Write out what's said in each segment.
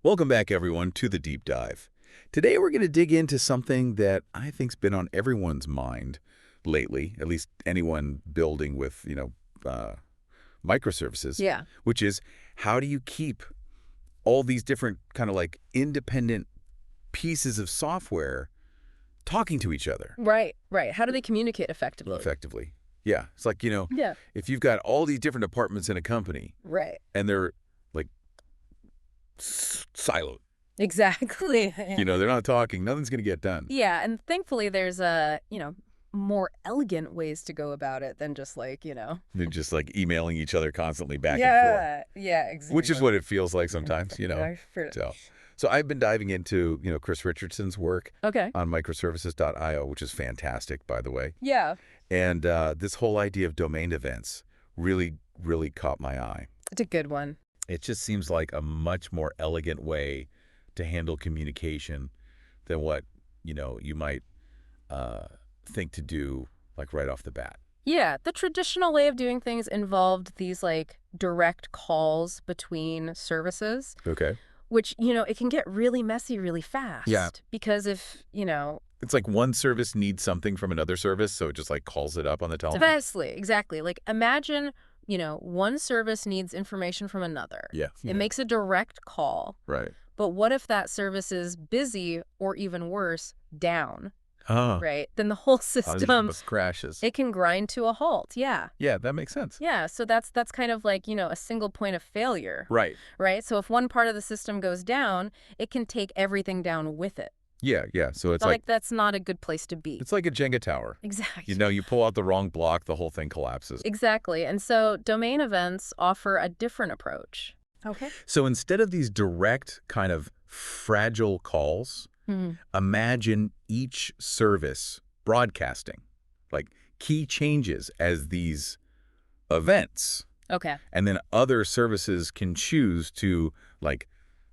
Welcome back, everyone, to the Deep Dive. Today, we're going to dig into something that I think's been on everyone's mind lately, at least anyone building with, microservices, Yeah. which is how do you keep all these different kind of like independent pieces of software talking to each other Right, right. How do they communicate effectively? effectively? Yeah, it's like, Yeah. if you've got all these different departments in a company Right. and they're like siloed, Exactly. they're not talking, nothing's going to get done. Yeah, and thankfully there's more elegant ways to go about it than just They're just like emailing each other constantly back and forth, Yeah, exactly. which is what it feels like sometimes, I feel- So I've been diving into, Chris Richardson's work Okay. on microservices.io, which is fantastic, by the way. Yeah. And this whole idea of domain events really, really caught my eye. It's a good one. It just seems like a much more elegant way to handle communication than what, you might think to do like right off the bat. Yeah, the traditional way of doing things involved these direct calls between services, Okay. which, it can get really messy really fast. Yeah. Because if, It's like one service needs something from another service, so it just like calls it up on the telephone. Exactly. Like imagine, one service needs information from another. Yeah. It makes a direct call. Right. But what if that service is busy or even worse, down, Oh. right? Then the whole system, Just crashes. it can grind to a halt. Yeah. Yeah, that makes sense. Yeah. So that's kind of like, a single point of failure, Right. right? So if one part of the system goes down, it can take everything down with it. Yeah, yeah. So it's So, like that's not a good place to be. it's like a Jenga tower. Exactly. You pull out the wrong block, the whole thing collapses. Exactly. And so domain events offer a different approach. Okay. So instead of these direct kind of fragile calls, imagine each service broadcasting like key changes as these events. Okay. And then other services can choose to like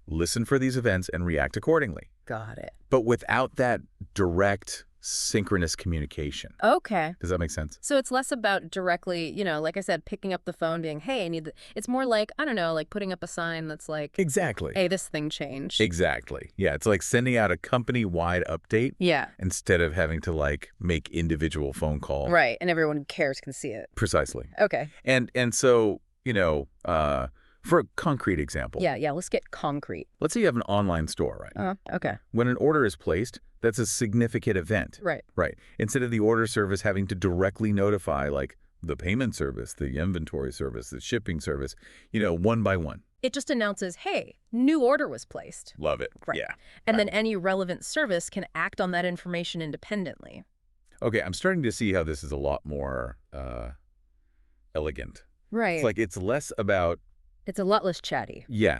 listen for these events and react accordingly. Got it. But without that direct synchronous communication. Okay. Does that make sense? So it's less about directly, like I said, picking up the phone being, hey, I need the... It's more like, I don't know, like putting up a sign that's like, Exactly. hey, this thing changed. Exactly. Yeah, it's like sending out a company-wide update Yeah. instead of having to like make individual phone calls. Right. And everyone who cares can see it. Precisely. Okay. And so, for a concrete example. Yeah. Let's get concrete. Let's say you have an online store, right? Okay. When an order is placed, that's a significant event. Right. Right. Instead of the order service having to directly notify like the payment service, the inventory service, the shipping service, one by one. It just announces, hey, new order was placed. Love it. Right. Yeah. And then any relevant service can act on that information independently. Okay, I'm starting to see how this is a lot more elegant. Right. It's like it's less about... It's a lot less chatty. Yeah.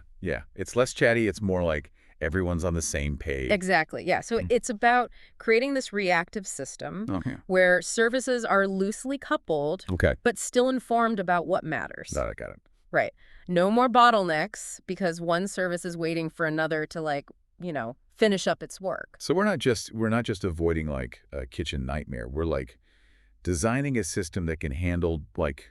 It's less chatty. It's more like everyone's on the same page. Exactly. Yeah. So it's about creating this reactive system Okay. where services are loosely coupled, Okay. but still informed about what matters. Got it. Right. No more bottlenecks because one service is waiting for another to finish up its work. So we're not just avoiding like a kitchen nightmare. We're like designing a system that can handle like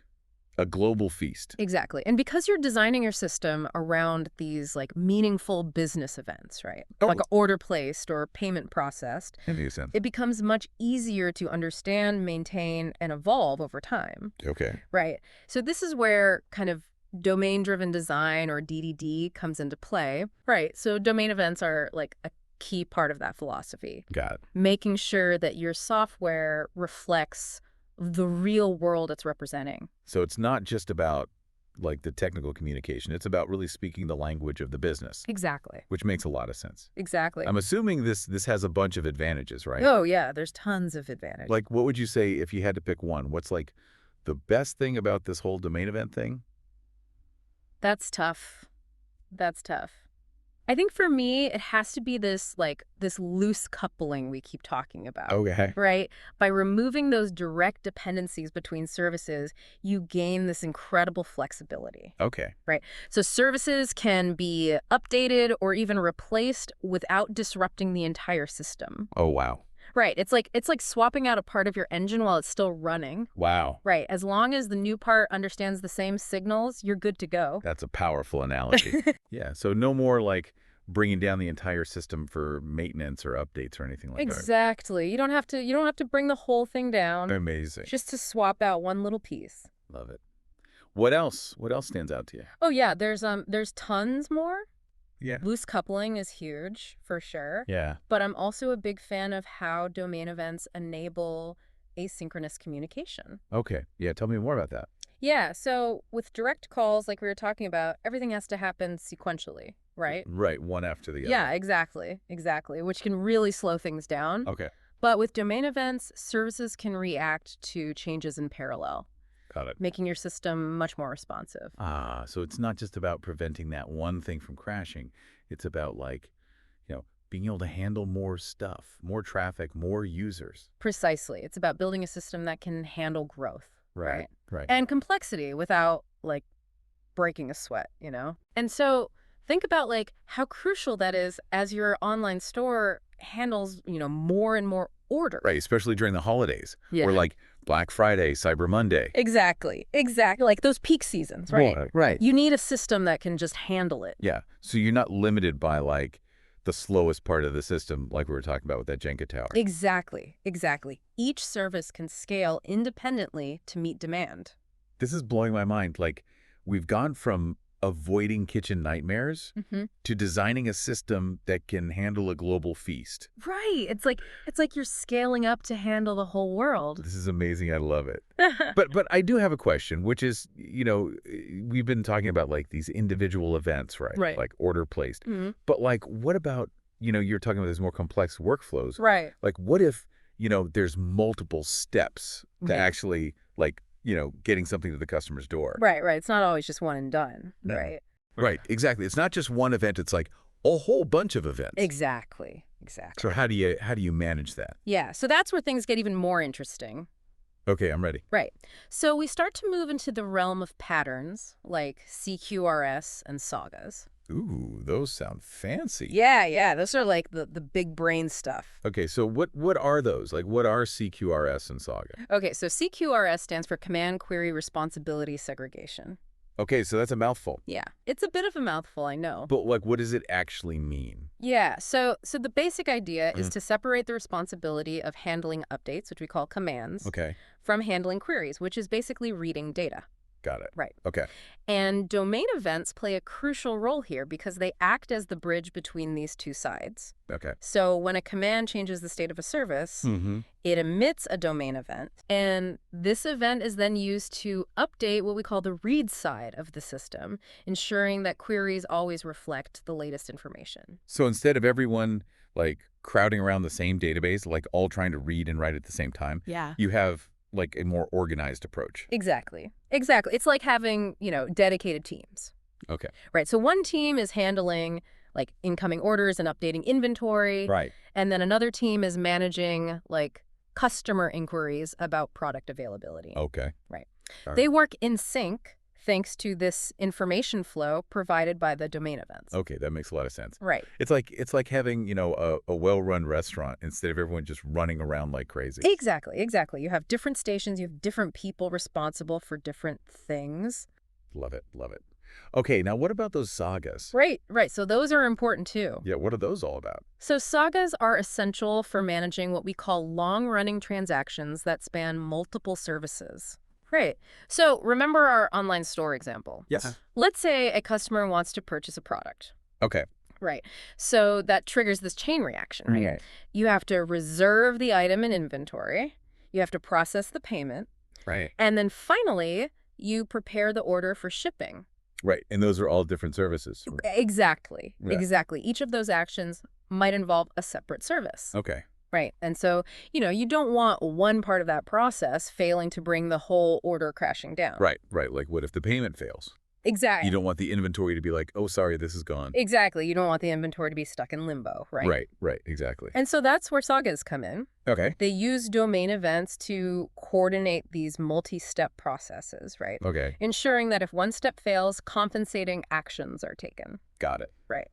a global feast. Exactly. And because you're designing your system around these meaningful business events, right? Oh. Like an order placed or payment processed, That makes sense. it becomes much easier to understand, maintain, and evolve over time. Okay. Right. So this is where kind of domain-driven design or DDD comes into play. Right. So domain events are like a key part of that philosophy. Got it. Making sure that your software reflects the real world it's representing. So it's not just about like the technical communication. It's about really speaking the language of the business, Exactly. which makes a lot of sense. Exactly. I'm assuming this has a bunch of advantages, right? Oh, yeah. There's tons of advantage. Like, what would you say if you had to pick one? What's like the best thing about this whole domain event thing? That's tough. I think for me, it has to be this loose coupling we keep talking about. Okay. Right? By removing those direct dependencies between services, you gain this incredible flexibility. Okay. Right? So services can be updated or even replaced without disrupting the entire system. Oh, wow. Right. It's like swapping out a part of your engine while it's still running. Wow. Right. As long as the new part understands the same signals, you're good to go. That's a powerful analogy. Yeah. So no more like bringing down the entire system for maintenance or updates or anything like that. Exactly. You don't have to bring the whole thing down. Amazing. Just to swap out one little piece. Love it. What else? What else stands out to you? Oh yeah, there's tons more. Yeah. Loose coupling is huge for sure. Yeah. But I'm also a big fan of how domain events enable asynchronous communication. Okay. Yeah, tell me more about that. Yeah, so with direct calls, like we were talking about, everything has to happen sequentially, right? Right, one after the other. Yeah, exactly, which can really slow things down. Okay. But with domain events, services can react to changes in parallel, Got it. making your system much more responsive. So it's not just about preventing that one thing from crashing. It's about being able to handle more stuff, more traffic, more users. Precisely. It's about building a system that can handle growth. Right. And complexity without, breaking a sweat, And so think about, how crucial that is as your online store handles, more and more orders. Right, especially during the holidays. Yeah. Or Black Friday, Cyber Monday. Exactly. Like those peak seasons, right? Right. You need a system that can just handle it. Yeah, so you're not limited by, the slowest part of the system, like we were talking about with that Jenga tower. Exactly. Each service can scale independently to meet demand. This is blowing my mind. We've gone from avoiding kitchen nightmares to designing a system that can handle a global feast. Right. It's like you're scaling up to handle the whole world. This is amazing. I love it. But I do have a question, which is, we've been talking about these individual events, right? Right. Like order placed. But what about, you're talking about these more complex workflows. Right. What if, there's multiple steps to actually getting something to the customer's door. Right. It's not always just one and done, No. right? Right, exactly. It's not just one event, it's a whole bunch of events. Exactly. So how do you manage that? Yeah, so that's where things get even more interesting. Okay, I'm ready. Right. So we start to move into the realm of patterns like CQRS and Sagas. Ooh, those sound fancy. Yeah. Those are the big brain stuff. Okay, so what are those? What are CQRS and Saga? Okay, so CQRS stands for Command Query Responsibility Segregation. Okay, so that's a mouthful. Yeah, it's a bit of a mouthful, I know. But what does it actually mean? Yeah, so the basic idea is to separate the responsibility of handling updates, which we call commands, Okay, from handling queries, which is basically reading data. got it. Right. Okay. And domain events play a crucial role here because they act as the bridge between these two sides. Okay. So when a command changes the state of a service, it emits a domain event. And this event is then used to update what we call the read side of the system, ensuring that queries always reflect the latest information. So instead of everyone crowding around the same database, all trying to read and write at the same time, you have a more organized approach. Exactly. It's like having, dedicated teams. Okay. Right. So one team is handling incoming orders and updating inventory. Right. And then another team is managing customer inquiries about product availability. Okay. Right. All right. They work in sync thanks to this information flow provided by the domain events. Okay, that makes a lot of sense. Right. It's like having, a well-run restaurant instead of everyone just running around like crazy. Exactly. You have different stations, you have different people responsible for different things. Love it. Okay, now what about those sagas? Right. So those are important too. Yeah, what are those all about? So sagas are essential for managing what we call long-running transactions that span multiple services. Right. So remember our online store example. Yes. Let's say a customer wants to purchase a product. Okay. Right. So that triggers this chain reaction, right? Right. You have to reserve the item in inventory. You have to process the payment. Right. And then finally, you prepare the order for shipping. Right, and those are all different services. Exactly. Yeah. Exactly. Each of those actions might involve a separate service. Okay. Right. And so, you don't want one part of that process failing to bring the whole order crashing down. Right. What if the payment fails? Exactly. You don't want the inventory to be oh, sorry, this is gone. Exactly. You don't want the inventory to be stuck in limbo, right? Right, exactly. And so that's where sagas come in. Okay. They use domain events to coordinate these multi-step processes, right? Okay. Ensuring that if one step fails, compensating actions are taken. Got it. Right.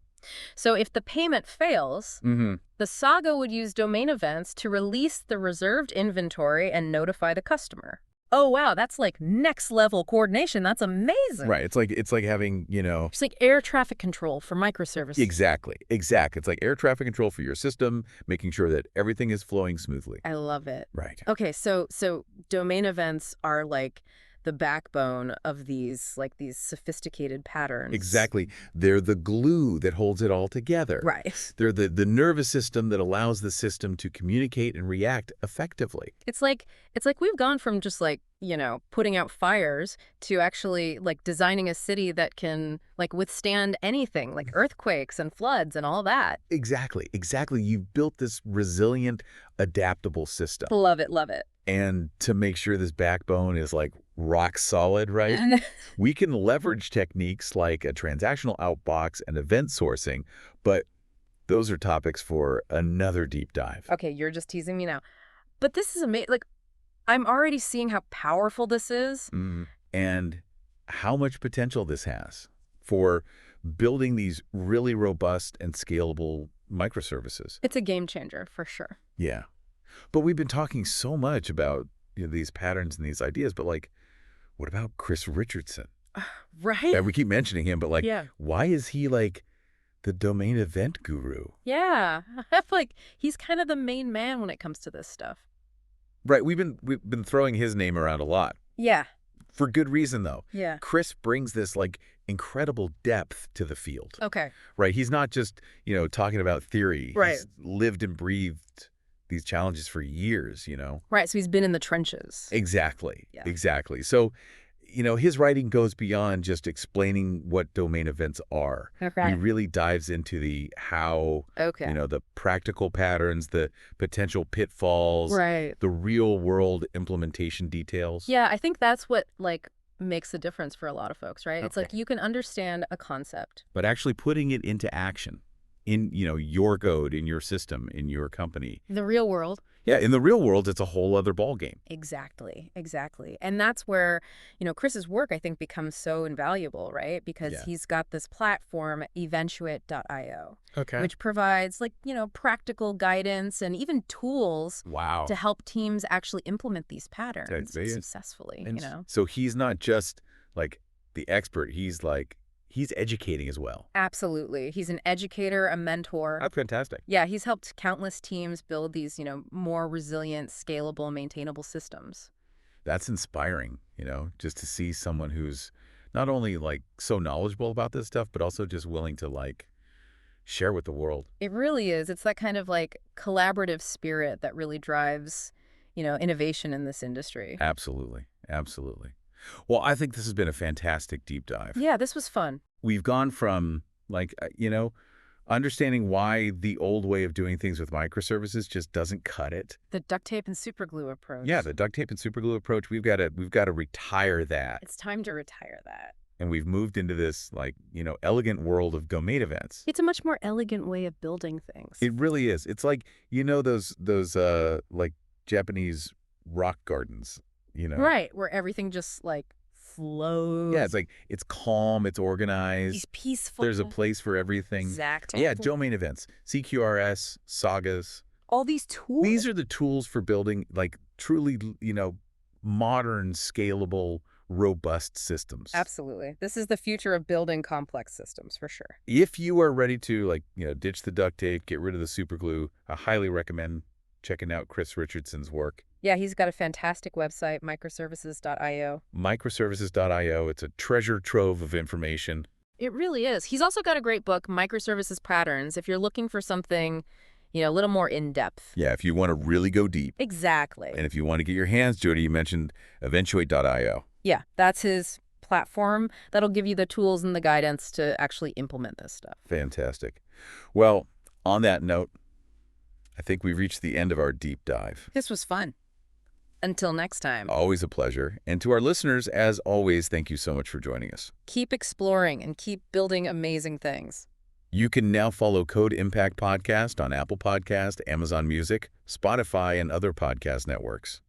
So if the payment fails, the saga would use domain events to release the reserved inventory and notify the customer. Oh, wow, that's like next level coordination. That's amazing. Right. It's like having, It's like air traffic control for microservices. exactly. It's like air traffic control for your system, making sure that everything is flowing smoothly. I love it. Right. Okay, so domain events are like the backbone of these sophisticated patterns. Exactly. They're the glue that holds it all together. Right. They're the nervous system that allows the system to communicate and react effectively. It's like we've gone from just putting out fires to actually designing a city that can withstand anything, like earthquakes and floods and all that. Exactly. You've built this resilient, adaptable system. Love it, love it. And to make sure this backbone is rock solid, right? We can leverage techniques like a transactional outbox and event sourcing, but those are topics for another deep dive. Okay, you're just teasing me now. But this is amazing. I'm already seeing how powerful this is. And how much potential this has for building these really robust and scalable microservices. It's a game changer, for sure. Yeah. But we've been talking so much about these patterns and these ideas, but what about Chris Richardson? Right? Yeah, we keep mentioning him, but yeah. Why is he the domain event guru? Yeah. He's kind of the main man when it comes to this stuff. Right. We've been throwing his name around a lot. Yeah. For good reason, though. Yeah. Chris brings this incredible depth to the field. Okay. Right. He's not just, talking about theory. Right. He's lived and breathed these challenges for years, Right. So he's been in the trenches. Exactly. Yeah. Exactly. So, his writing goes beyond just explaining what domain events are. Okay. He really dives into the how, the practical patterns, the potential pitfalls, right, the real world implementation details. Yeah, I think that's what makes a difference for a lot of folks, right? Okay. It's you can understand a concept, but actually putting it into action in, your code, in your system, in your company. The real world. Yeah, in the real world, it's a whole other ballgame. Exactly. And that's where, Chris's work, I think, becomes so invaluable, right? Because he's got this platform, eventuate.io, which provides, practical guidance and even tools to help teams actually implement these patterns successfully, So he's not just, the expert. He's educating as well. Absolutely. He's an educator, a mentor. That's fantastic. Yeah, he's helped countless teams build these, more resilient, scalable, maintainable systems. That's inspiring, just to see someone who's not only so knowledgeable about this stuff, but also just willing to share with the world. It really is. It's that kind of collaborative spirit that really drives, innovation in this industry. Absolutely. Well, I think this has been a fantastic deep dive. Yeah, this was fun. We've gone from, understanding why the old way of doing things with microservices just doesn't cut it. The duct tape and superglue approach. Yeah, the duct tape and superglue approach. We've got to retire that. It's time to retire that. And we've moved into this, elegant world of domain events. It's a much more elegant way of building things. It really is. It's those Japanese rock gardens. Right, where everything just flows. Yeah, it's calm, it's organized. It's peaceful. There's a place for everything. Exactly. Yeah, domain events, CQRS, Sagas. All these tools. These are the tools for building truly, modern, scalable, robust systems. Absolutely. This is the future of building complex systems, for sure. If you are ready to ditch the duct tape, get rid of the superglue, I highly recommend checking out Chris Richardson's work. Yeah, he's got a fantastic website, Microservices.io. Microservices.io. It's a treasure trove of information. It really is. He's also got a great book, Microservices Patterns, if you're looking for something, a little more in-depth. Yeah, if you want to really go deep. Exactly. And if you want to get your hands dirty, you mentioned eventuate.io. Yeah, that's his platform that'll give you the tools and the guidance to actually implement this stuff. Fantastic. Well, on that note, I think we've reached the end of our deep dive. This was fun. Until next time. Always a pleasure. And to our listeners, as always, thank you so much for joining us. Keep exploring and keep building amazing things. You can now follow Code Impact Podcast on Apple Podcast, Amazon Music, Spotify, and other podcast networks.